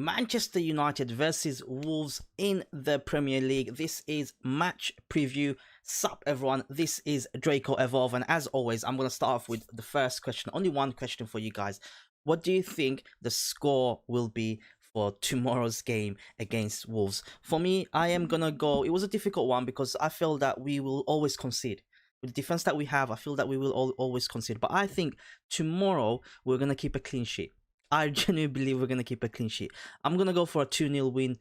Manchester United versus Wolves in the Premier League. This is match preview. Sup everyone, this is Draco Evolve, and as always I'm going to start off with the first question. Only one question for you guys. What do you think the score will be for tomorrow's game against Wolves? For me, I am going to go, it was a difficult one because I feel that we will always concede. With the defense that we have, I feel that we will always concede. But I think tomorrow we're going to keep a clean sheet. I genuinely believe we're going to keep a clean sheet. I'm going to go for a 2-0 win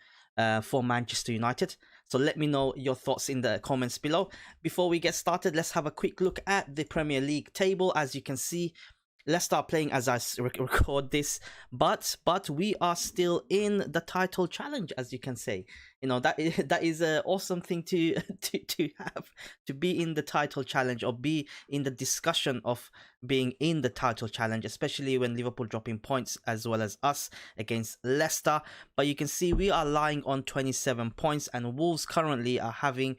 for Manchester United. So let me know your thoughts in the comments below. Before we get started, let's have a quick look at the Premier League table. As you can see, let's start playing as I record this. But we are still in the title challenge, as you can say. You know, that is an awesome thing to have, to be in the title challenge or be in the discussion of being in the title challenge, especially when Liverpool dropping points as well as us against Leicester. But you can see we are lying on 27 points, and Wolves currently are having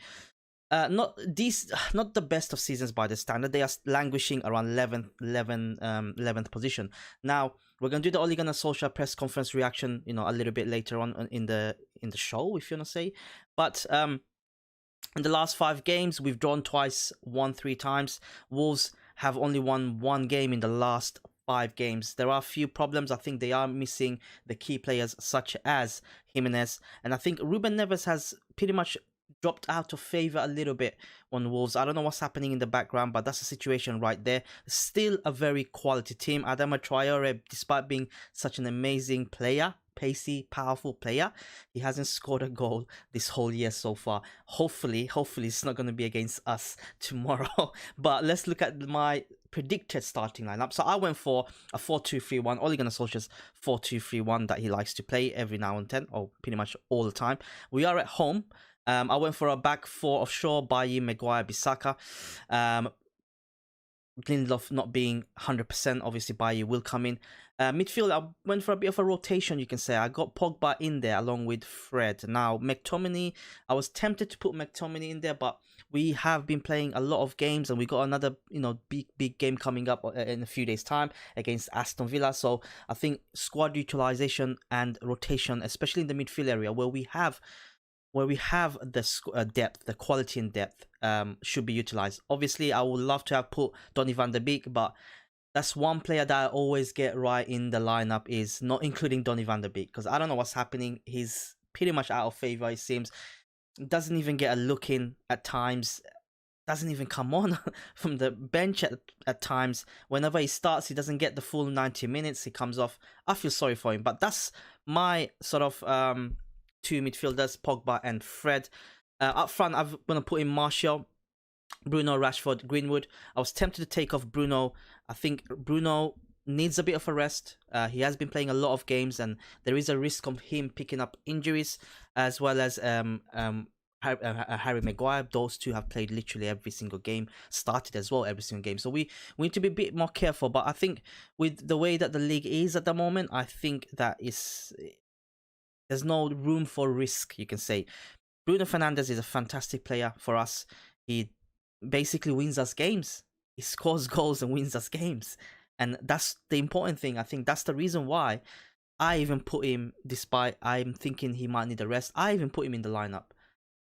not the best of seasons by the standard. They are languishing around 11th position. Now we're gonna do the Ole Gunner Solskjaer press conference reaction, you know, a little bit later on in the show, if you wanna say. But in the last 5 games, we've drawn twice, won 3 times. Wolves have only won 1 game in the last 5 games. There are a few problems. I think they are missing the key players such as Jimenez, and I think Ruben Neves has pretty much dropped out of favor a little bit on Wolves. I don't know what's happening in the background, but that's the situation right there. Still a very quality team. Adama Traore, despite being such an amazing player, pacey, powerful player, he hasn't scored a goal this whole year so far. Hopefully it's not going to be against us tomorrow. But let's look at my predicted starting lineup. So I went for a 4-2-3-1, Ole Gunner Solskjaer's 4-2-3-1 that he likes to play every now and then, or pretty much all the time. We are at home. I went for a back 4 of Shaw, Bailly, Maguire, Bissaka. Lindelof not being 100%, obviously Bailly will come in. Midfield, I went for a bit of a rotation, you can say. I got Pogba in there along with Fred. Now, McTominay, I was tempted to put McTominay in there, but we have been playing a lot of games, and we got another, you know, big game coming up in a few days' time against Aston Villa. So I think squad utilization and rotation, especially in the midfield area where we have the depth, the quality and depth, should be utilized. Obviously, I would love to have put Donny van der Beek, but that's one player that I always get right in the lineup, is not including Donny van der Beek, because I don't know what's happening. He's pretty much out of favor, it seems. Doesn't even get a look in at times. Doesn't even come on from the bench at times. Whenever he starts, he doesn't get the full 90 minutes. He comes off. I feel sorry for him, but that's my sort of 2 midfielders, Pogba and Fred. Up front, I'm going to put in Martial, Bruno, Rashford, Greenwood. I was tempted to take off Bruno. I think Bruno needs a bit of a rest. He has been playing a lot of games, and there is a risk of him picking up injuries, as well as Harry Maguire. Those two have played literally every single game, started as well every single game. So we need to be a bit more careful. But I think with the way that the league is at the moment, I think that there's no room for risk, you can say. Bruno Fernandes is a fantastic player for us. He basically wins us games. He scores goals and wins us games. And that's the important thing. I think that's the reason why I even put him, despite I'm thinking he might need a rest, I even put him in the lineup.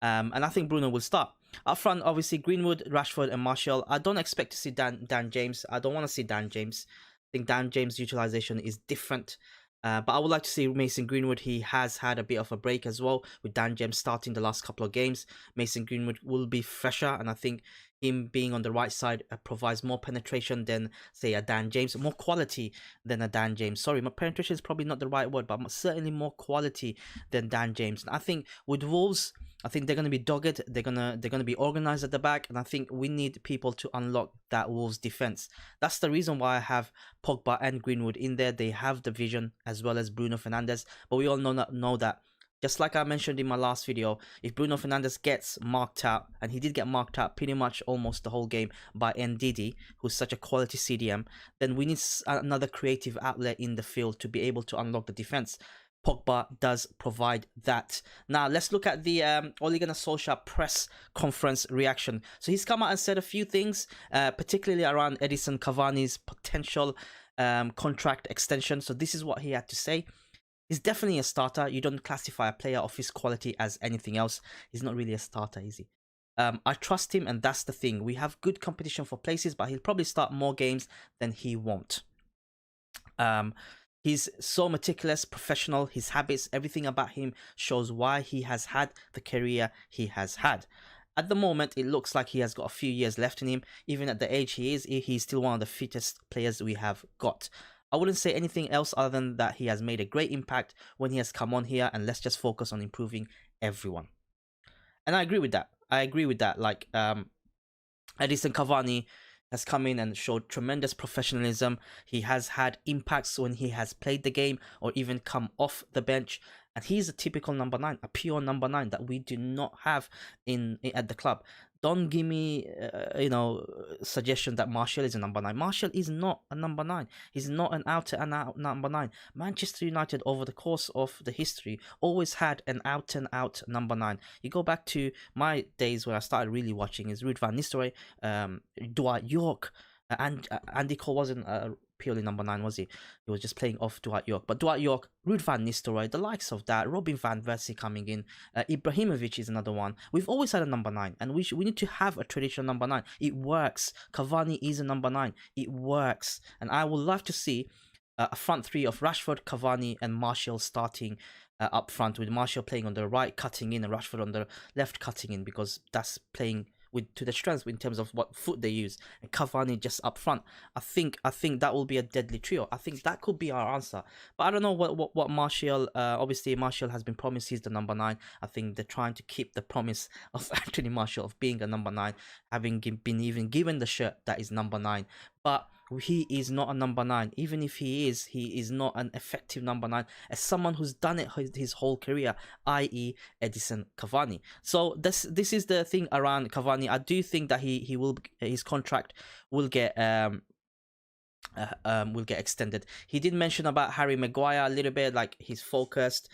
And I think Bruno will start. Up front, obviously, Greenwood, Rashford and Martial. I don't expect to see Dan James. I don't want to see Dan James. I think Dan James' utilization is different. But I would like to see Mason Greenwood. He has had a bit of a break as well, with Dan James starting the last couple of games. Mason Greenwood will be fresher, and I think him being on the right side provides more penetration than, say, a Dan James, more quality than a Dan James. Sorry, my penetration is probably not the right word, but certainly more quality than Dan James. And I think with Wolves, I think they're going to be dogged. They're gonna be organized at the back, and I think we need people to unlock that Wolves defense. That's the reason why I have Pogba and Greenwood in there. They have the vision, as well as Bruno Fernandes. But we all know that, just like I mentioned in my last video, if Bruno Fernandes gets marked out, and he did get marked out pretty much almost the whole game by Ndidi, who's such a quality CDM, then we need another creative outlet in the field to be able to unlock the defense. Pogba does provide that. Now let's look at the Ole Gunner Solskjaer press conference reaction. So he's come out and said a few things, particularly around Edison Cavani's potential contract extension. So this is what he had to say. He's definitely a starter. You don't classify a player of his quality as anything else. He's not really a starter, is he? I trust him, and that's the thing. We have good competition for places, but he'll probably start more games than he won't. Um, he's so meticulous, professional. His habits, everything about him shows why he has had the career he has had. At the moment, it looks like he has got a few years left in him. Even at the age he is, he's still one of the fittest players we have got. I wouldn't say anything else other than that he has made a great impact when he has come on here, and let's just focus on improving everyone. And I agree with that. I agree with that. Like, Edison Cavani has come in and showed tremendous professionalism. He has had impacts when he has played the game or even come off the bench. And he's a typical number 9, a pure number 9 that we do not have in at the club. Don't give me, suggestion that Martial is a number 9. Martial is not a number 9. He's not an out-and-out number 9. Manchester United, over the course of the history, always had an out-and-out number 9. You go back to my days when I started really watching is Ruud van Nistelrooy, Dwight York, and Andy Cole wasn't purely number 9, was he? He was just playing off Dwight York. But Dwight York, Ruud van Nistelrooy, the likes of that, Robin van Persie coming in, Ibrahimovic is another one. We've always had a number 9, and we need to have a traditional number 9. It works. Cavani is a number 9. It works. And I would love to see a front three of Rashford, Cavani, and Martial starting up front, with Martial playing on the right, cutting in, and Rashford on the left, cutting in, because that's playing to the strengths in terms of what foot they use, and Cavani just up front. I think that will be a deadly trio. I think that could be our answer. But I don't know what Martial. Obviously, Martial has been promised he's the number 9. I think they're trying to keep the promise of Anthony Martial of being a number 9, having been even given the shirt that is number 9. But he is not a number 9. Even if he is not an effective number 9 as someone who's done it his whole career, i.e. Edison Cavani. So this is the thing around Cavani. I do think that he will, his contract will get extended. He did mention about Harry Maguire a little bit, like he's focused,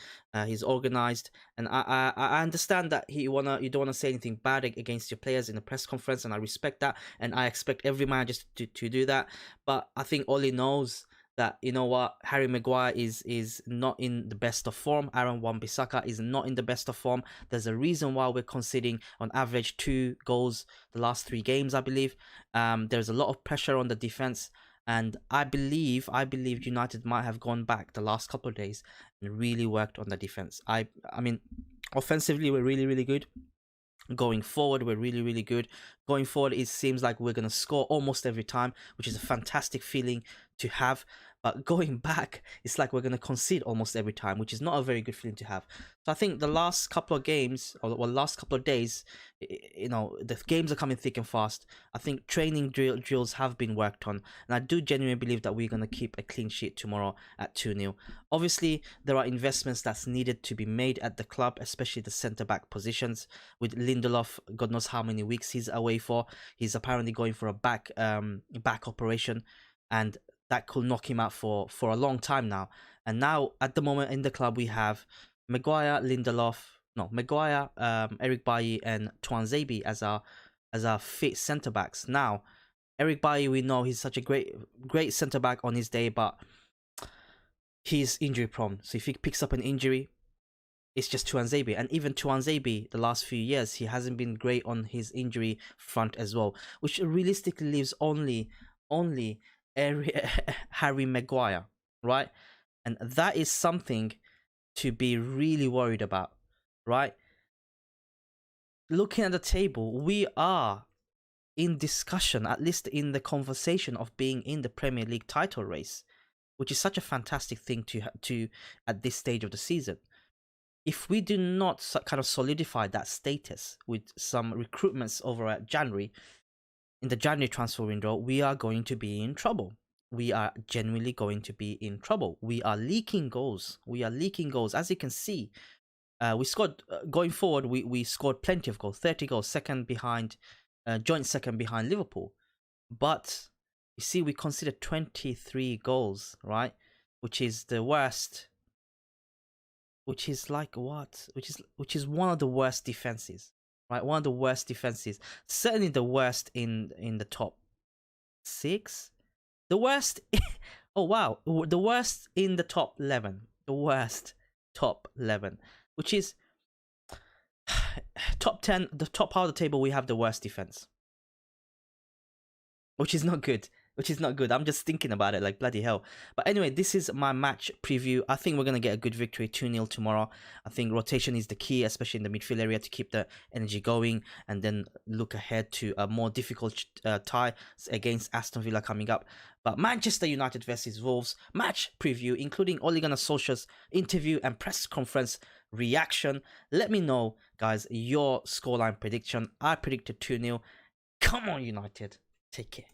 he's organized, and I understand that you don't wanna say anything bad against your players in the press conference, and I respect that, and I expect every manager to do that. But I think Ole knows that, you know what, Harry Maguire is not in the best of form. Aaron Wan-Bissaka is not in the best of form. There's a reason why we're conceding on average 2 goals the last 3 games, I believe. There's a lot of pressure on the defense. And I believe United might have gone back the last couple of days and really worked on the defense. I mean, offensively, we're really, really good. Going forward, we're really, really good. Going forward, it seems like we're going to score almost every time, which is a fantastic feeling to have. But going back, it's like we're going to concede almost every time, which is not a very good feeling to have. So I think the last couple of games, or last couple of days, the games are coming thick and fast. I think training drills have been worked on, and I do genuinely believe that we're going to keep a clean sheet tomorrow at 2-0. Obviously, there are investments that's needed to be made at the club, especially the centre-back positions. With Lindelof, God knows how many weeks he's away for. He's apparently going for a back operation, and that could knock him out for a long time now. And now, at the moment in the club, we have Maguire, Eric Bailly, and Tuanzebe as our fit centre backs. Now, Eric Bailly, we know he's such a great centre back on his day, but he's injury prone. So if he picks up an injury, it's just Tuanzebe. And even Tuanzebe, the last few years, he hasn't been great on his injury front as well, which realistically leaves only Harry Maguire, right? And that is something to be really worried about, right? Looking at the table, we are in discussion, at least in the conversation of being in the Premier League title race, which is such a fantastic thing to at this stage of the season. If we do not kind of solidify that status with some recruitments over at January, in the January transfer window, we are going to be in trouble. We are genuinely going to be in trouble. We are leaking goals. As you can see, we scored, going forward, we scored plenty of goals, 30 goals, joint second behind Liverpool. But you see, we considered 23 goals, right? Which is the worst. Which is like what? Which is one of the worst defenses, right? One of the worst defenses. Certainly the worst in the top 6. The worst. Oh wow, the worst in the top 11. The worst top 11, which is top 10, the top part of the table. We have the worst defense, which is not good. Which is not good. I'm just thinking about it like bloody hell. But anyway, this is my match preview. I think we're going to get a good victory, 2-0 tomorrow. I think rotation is the key, especially in the midfield area, to keep the energy going and then look ahead to a more difficult tie against Aston Villa coming up. But Manchester United versus Wolves match preview, including Ole Gunner Solskjaer's interview and press conference reaction. Let me know, guys, your scoreline prediction. I predicted 2-0. Come on, United. Take care.